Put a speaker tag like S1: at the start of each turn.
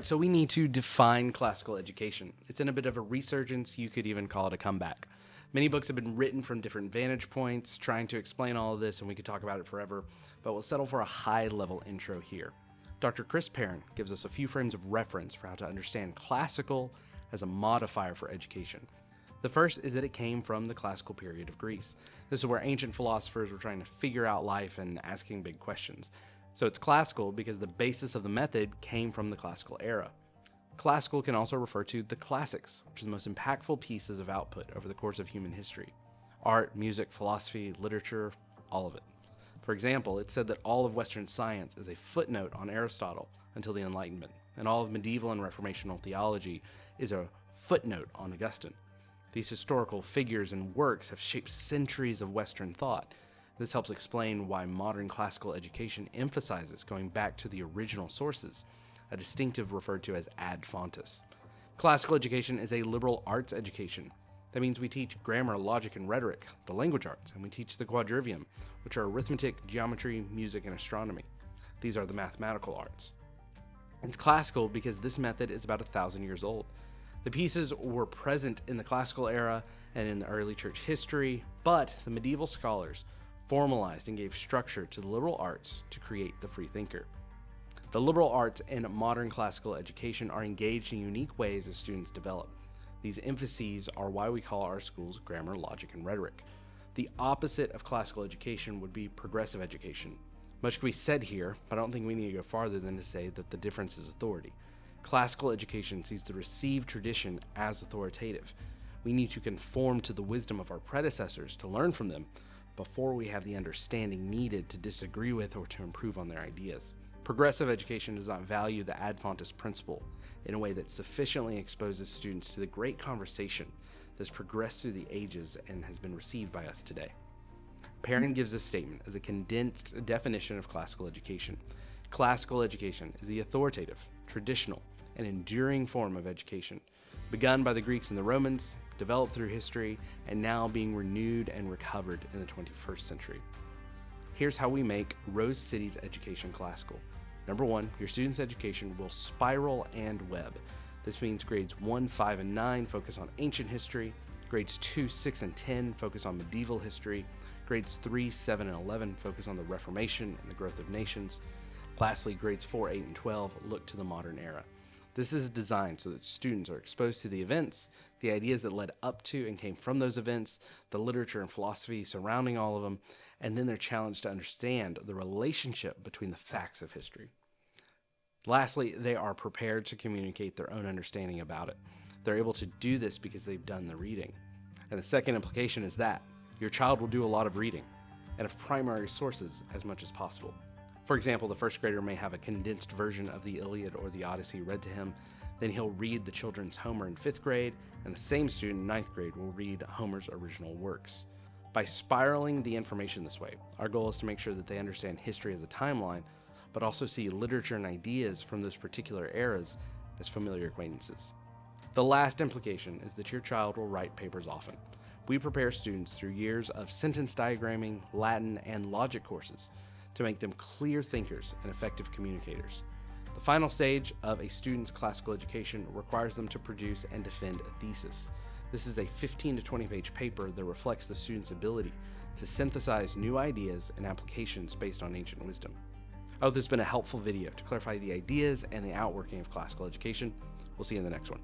S1: So we need to define classical education. It's in a bit of a resurgence, you could even call it a comeback. Many books have been written from different vantage points, trying to explain all of this, and we could talk about it forever, but we'll settle for a high-level intro here. Dr. Chris Perrin gives us a few frames of reference for how to understand classical as a modifier for education. The first is that it came from the classical period of Greece. This is where ancient philosophers were trying to figure out life and asking big questions. So it's classical because the basis of the method came from the classical era. Classical can also refer to the classics, which are the most impactful pieces of output over the course of human history. Art, music, philosophy, literature, all of it. For example, it's said that all of Western science is a footnote on Aristotle until the Enlightenment, and all of medieval and reformational theology is a footnote on Augustine. These historical figures and works have shaped centuries of Western thought. This helps explain why modern classical education emphasizes going back to the original sources, a distinctive referred to as ad fontes. Classical education is a liberal arts education. That means we teach grammar, logic, and rhetoric, the language arts, and we teach the quadrivium, which are arithmetic, geometry, music, and astronomy. These are the mathematical arts. It's classical because this method is about 1,000 years old. The pieces were present in the classical era and in the early church history, but the medieval scholars formalized and gave structure to the liberal arts to create the free thinker. The liberal arts and modern classical education are engaged in unique ways as students develop. These emphases are why we call our schools grammar, logic, and rhetoric. The opposite of classical education would be progressive education. Much can be said here, but I don't think we need to go farther than to say that the difference is authority. Classical education sees the received tradition as authoritative. We need to conform to the wisdom of our predecessors to learn from them before we have the understanding needed to disagree with or to improve on their ideas. Progressive education does not value the ad fontes principle in a way that sufficiently exposes students to the great conversation that's progressed through the ages and has been received by us today. Perrin gives this statement as a condensed definition of classical education. Classical education is the authoritative, traditional, and enduring form of education, begun by the Greeks and the Romans, developed through history, and now being renewed and recovered in the 21st century. Here's how we make Rose City's education classical. Number 1, your students' education will spiral and web. This means grades 1, 5, and 9 focus on ancient history, grades 2, 6, and 10 focus on medieval history, grades 3, 7, and 11 focus on the Reformation and the growth of nations. Lastly, grades 4, 8, and 12 look to the modern era. This is designed so that students are exposed to the events, the ideas that led up to and came from those events, the literature and philosophy surrounding all of them, and then they're challenged to understand the relationship between the facts of history. Lastly, they are prepared to communicate their own understanding about it. They're able to do this because they've done the reading. And the second implication is that your child will do a lot of reading, and of primary sources as much as possible. For example, the first grader may have a condensed version of the Iliad or the Odyssey read to him. Then he'll read the children's Homer in 5th grade, and the same student in 9th grade will read Homer's original works. By spiraling the information this way, our goal is to make sure that they understand history as a timeline, but also see literature and ideas from those particular eras as familiar acquaintances. The last implication is that your child will write papers often. We prepare students through years of sentence diagramming, Latin, and logic courses to make them clear thinkers and effective communicators. The final stage of a student's classical education requires them to produce and defend a thesis. This is a 15 to 20 page paper that reflects the student's ability to synthesize new ideas and applications based on ancient wisdom. I hope this has been a helpful video to clarify the ideas and the outworking of classical education. We'll see you in the next one.